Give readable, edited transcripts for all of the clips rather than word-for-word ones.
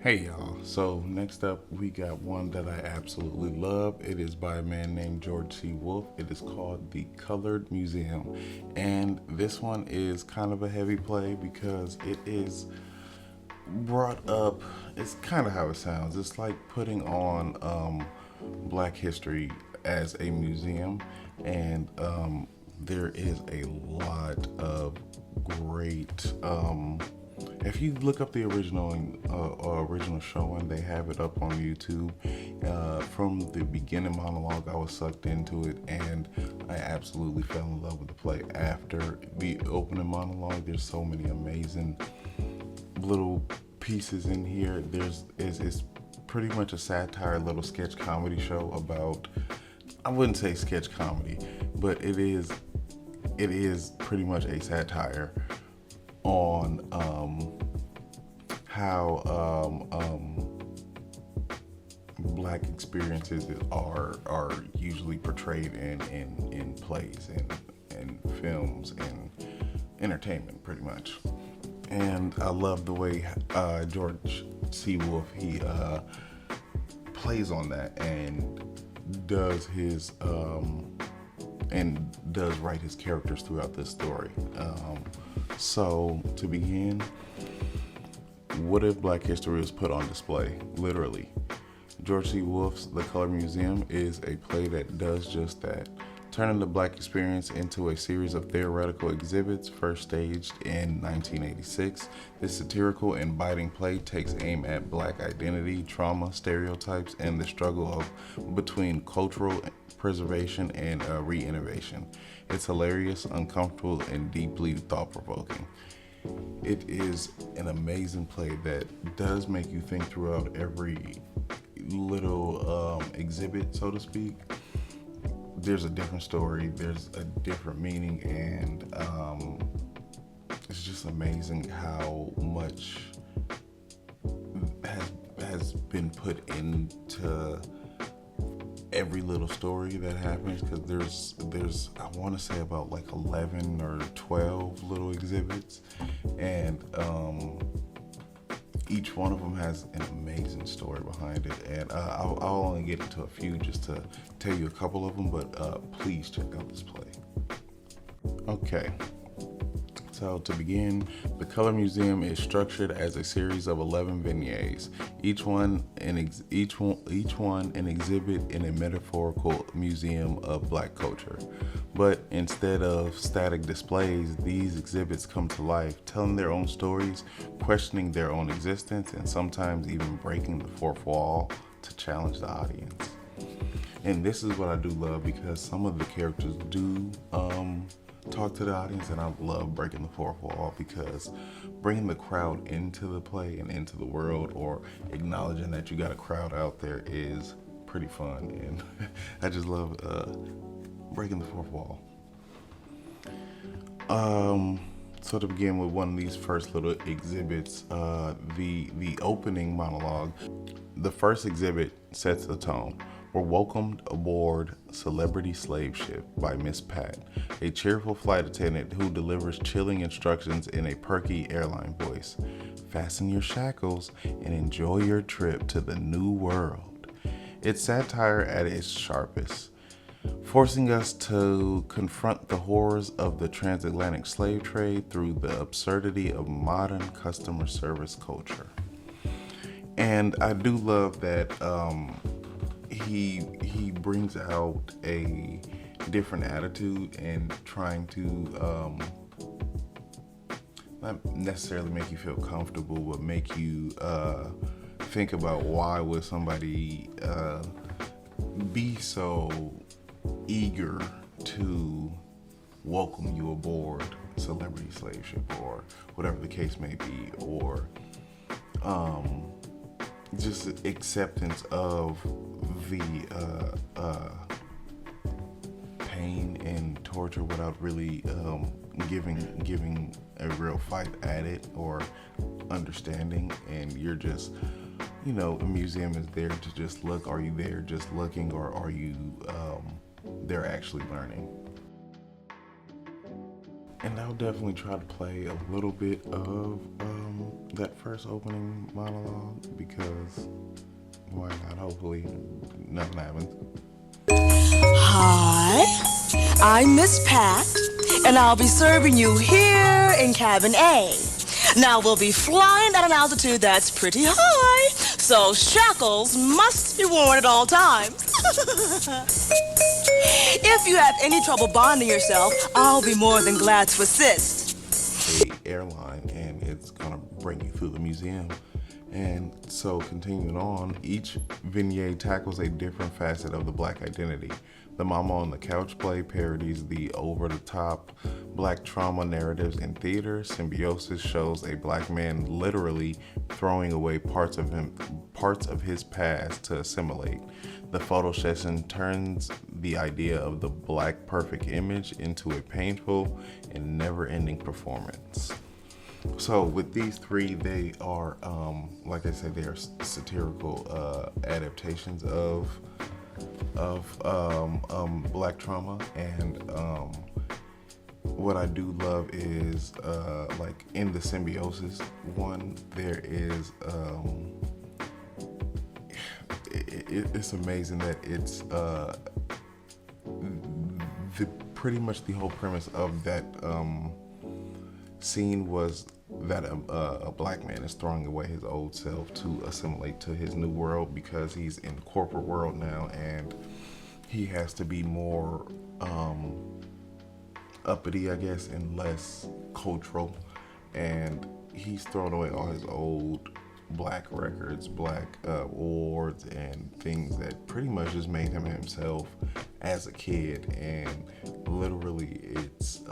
Hey y'all, so next up we got one that I absolutely love. It is by a man named George C. Wolfe. It is called The Colored Museum. And this one is kind of a heavy play because it is brought up, it's kind of how it sounds. It's like putting on Black history as a museum, and there is a lot of great. If you look up the original showing, they have it up on YouTube. From the beginning monologue, I was sucked into it, and I absolutely fell in love with the play after the opening monologue. There's so many amazing little pieces in here. It's pretty much a satire, little sketch comedy show about. I wouldn't say sketch comedy, but it is pretty much a satire on how Black experiences are usually portrayed in plays and films and entertainment, pretty much. And I love the way George C. Wolfe he plays on that and does his and does write his characters throughout this story. So to begin, what if Black history was put on display? Literally. George C. Wolfe's The Color Museum is a play that does just that, turning the Black experience into a series of theoretical exhibits first staged in 1986. This satirical and biting play takes aim at Black identity, trauma, stereotypes, and the struggle between cultural preservation and re-innovation. It's hilarious, uncomfortable, and deeply thought-provoking. It is an amazing play that does make you think throughout every little exhibit, so to speak. There's a different story, there's a different meaning, and it's just amazing how much has been put into every little story that happens, because there's I want to say about like 11 or 12 little exhibits, and each one of them has an amazing story behind it, and I'll only get into a few just to tell you a couple of them, but please check out this play. Okay, so to begin, the Color Museum is structured as a series of 11 vignettes, each one an exhibit in a metaphorical museum of Black culture. But instead of static displays, these exhibits come to life, telling their own stories, questioning their own existence, and sometimes even breaking the fourth wall to challenge the audience. And this is what I do love, because some of the characters do talk to the audience, and I love breaking the fourth wall, because bringing the crowd into the play and into the world, or acknowledging that you got a crowd out there, is pretty fun, and I just love breaking the fourth wall. So to begin with one of these first little exhibits, the opening monologue, the first exhibit sets the tone. We're welcomed aboard Celebrity Slave Ship by Miss Pat, a cheerful flight attendant who delivers chilling instructions in a perky airline voice. Fasten your shackles and enjoy your trip to the new world. It's satire at its sharpest, forcing us to confront the horrors of the transatlantic slave trade through the absurdity of modern customer service culture. And I do love that he brings out a different attitude and trying to not necessarily make you feel comfortable, but make you think about why would somebody be so eager to welcome you aboard Celebrity Slave Ship, or whatever the case may be, or just acceptance of the pain and torture without really giving a real fight at it or understanding. And you're just, a museum is there to just look. Are you there just looking, or are you there actually learning? And I'll definitely try to play a little bit of that first opening monologue because why not? Hopefully, nothing happens. Hi, I'm Miss Pat, and I'll be serving you here in Cabin A. Now we'll be flying at an altitude that's pretty high, so shackles must be worn at all times. If you have any trouble bonding yourself, I'll be more than glad to assist. A airline, and it's gonna bring you through the museum. And so, continuing on, each vignette tackles a different facet of the Black identity. The Mama on the Couch play parodies the over-the-top Black trauma narratives in theater. Symbiosis shows a Black man literally throwing away parts of his past to assimilate. The photo session turns the idea of the Black perfect image into a painful and never-ending performance. So with these three, they are, like I said, they are satirical adaptations of Black trauma, and what I do love is like in the Symbiosis one, there is it's amazing that it's the pretty much the whole premise of that scene was that a Black man is throwing away his old self to assimilate to his new world because he's in the corporate world now, and he has to be more uppity, I guess, and less cultural. And he's thrown away all his old Black records, Black awards, and things that pretty much just made him himself as a kid. And literally, it's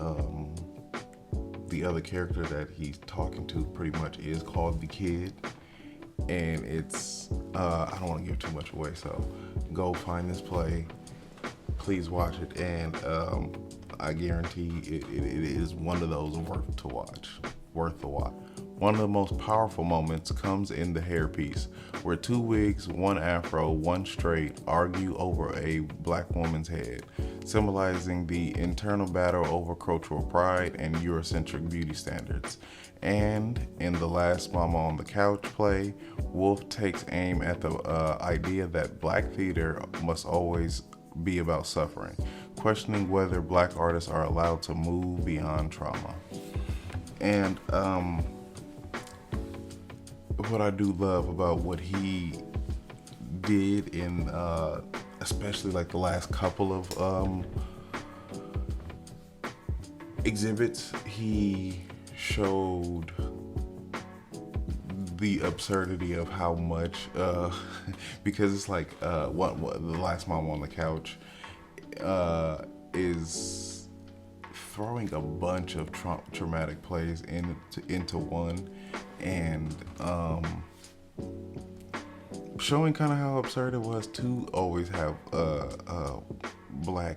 the other character that he's talking to pretty much is called the Kid, and it's I don't want to give too much away, so go find this play, please watch it, and I guarantee it is one of those worth the watch. One of the most powerful moments comes in the hairpiece, where two wigs, one afro, one straight, argue over a Black woman's head, symbolizing the internal battle over cultural pride and Eurocentric beauty standards. And in the last Mama on the Couch play, Wolf takes aim at the idea that Black theater must always be about suffering, questioning whether Black artists are allowed to move beyond trauma. And what I do love about what he did in especially like the last couple of exhibits, he showed the absurdity of how much because it's like what the last Mom on the Couch is throwing a bunch of traumatic plays into one, and showing kind of how absurd it was to always have Black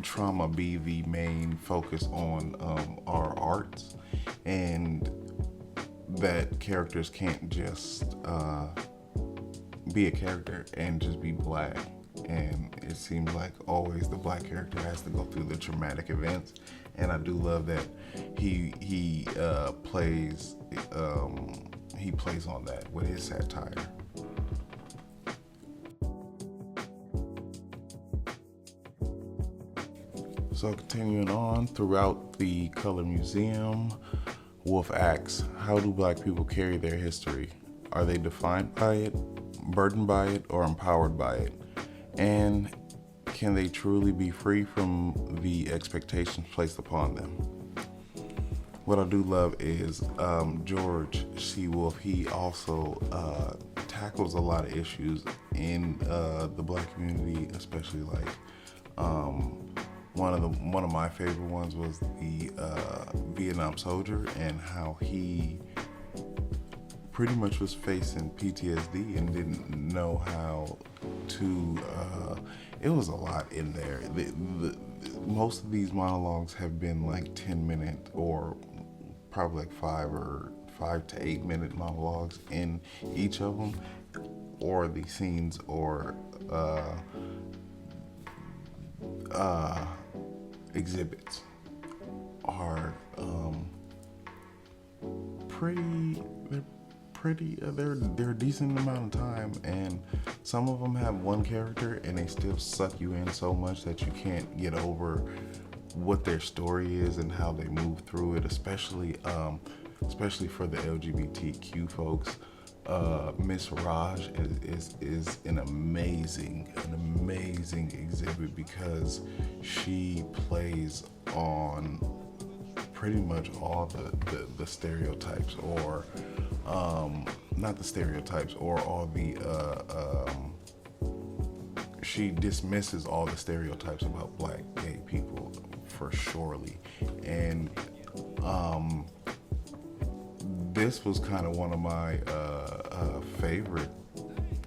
trauma be the main focus on our arts, and that characters can't just be a character and just be Black. And it seems like always the Black character has to go through the traumatic events, and I do love that he plays on that with his satire. So continuing on throughout the Color Museum, Wolf asks, how do Black people carry their history? Are they defined by it, burdened by it, or empowered by it? And can they truly be free from the expectations placed upon them? What I do love is George C. Wolfe. He also tackles a lot of issues in the Black community, especially like one of my favorite ones was the Vietnam soldier, and how he pretty much was facing PTSD and didn't know how to. It was a lot in there. Most of these monologues have been like 10-minute or probably like 5 to 8 minute monologues in each of them, or the scenes or exhibits are they're a decent amount of time, and some of them have one character and they still suck you in so much that you can't get over what their story is and how they move through it, especially for the LGBTQ folks. Miss Raj is an amazing exhibit because she plays on pretty much all the stereotypes, or not the stereotypes, or all the she dismisses all the stereotypes about black gay people for surely. And this was kind of one of my favorite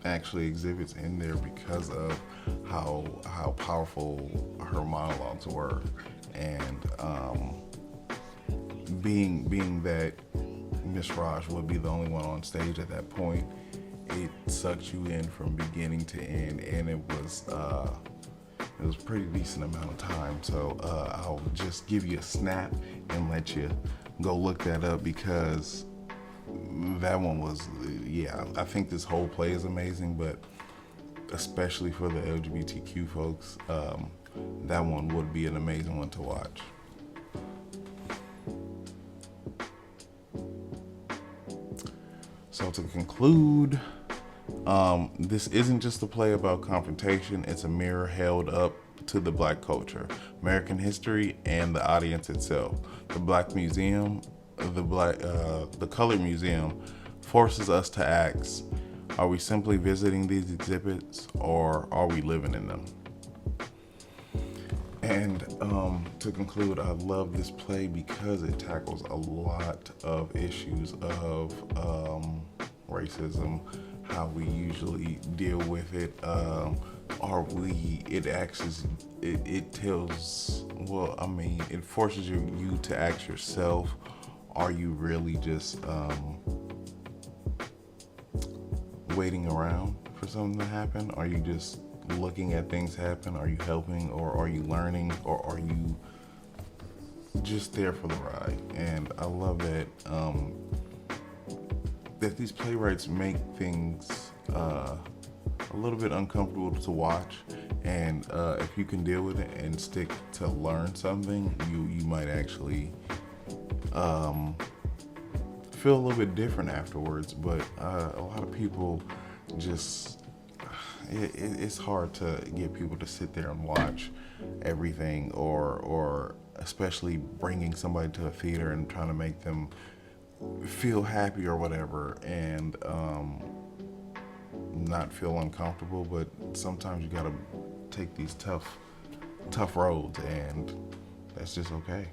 actually exhibits in there because of how powerful her monologues were, and being that Miss Raj would be the only one on stage at that point, it sucked you in from beginning to end, and it was a pretty decent amount of time. So I'll just give you a snap and let you go look that up, because that one was, yeah, I think this whole play is amazing, but especially for the LGBTQ folks, that one would be an amazing one to watch. So to conclude, this isn't just a play about confrontation, it's a mirror held up to the black culture, American history, and the audience itself. The Black Museum, the Colored Museum, forces us to ask, are we simply visiting these exhibits, or are we living in them? And to conclude, I love this play because it tackles a lot of issues of racism, how we usually deal with it. It forces you to ask yourself, are you really just waiting around for something to happen? Are you just looking at things happen? Are you helping, or are you learning, or are you just there for the ride? And I love that that these playwrights make things a little bit uncomfortable to watch, and if you can deal with it and stick to learn something, you might actually feel a little bit different afterwards. But a lot of people just, it's hard to get people to sit there and watch everything, or especially bringing somebody to a theater and trying to make them feel happy or whatever, and not feel uncomfortable. But sometimes you gotta take these tough roads, and that's just okay.